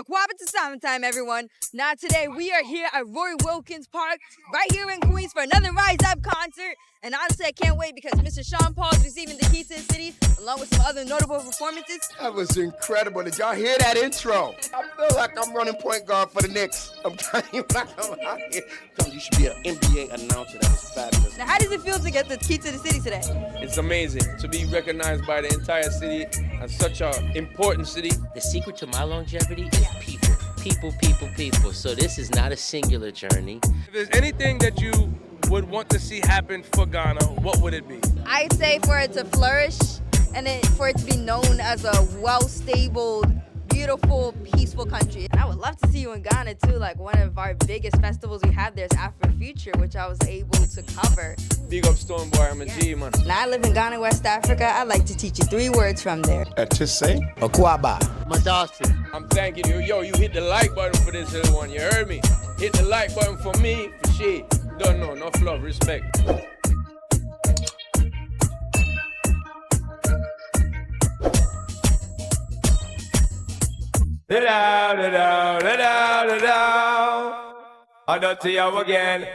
Aquabit to summertime, everyone. Now today we are here at Roy Wilkins Park, right here in Queens for another Rise Up concert. And honestly, I can't wait because Mr. Sean Paul is receiving the key to the city, along with some other notable performances. That was incredible. Did y'all hear that intro? I feel like I'm running point guard for the Knicks. I'm telling you, you should be an NBA announcer. That was fabulous. Now, how does it feel to get the key to the city today? It's amazing to be recognized by the entire city as such an important city. The secret to my longevity is people. People, people, people. So this is not a singular journey. If there's anything that you would want to see happen for Ghana, what would it be? I'd say for it to flourish and for it to be known as a well-stable, beautiful, peaceful country. And I would love to see you in Ghana too. Like one of our biggest festivals we have there is Afrofuture, which I was able to cover. Big up Stoneboy, I'm a G, man. Now I live in Ghana, West Africa. I'd like to teach you 3 words from there. Atise, Akwaba, Madasi. I'm thanking you. Yo, you hit the like button for this little one, you heard me? Hit the like button for me, for shit. Don't know, no love, respect. I don't see you again.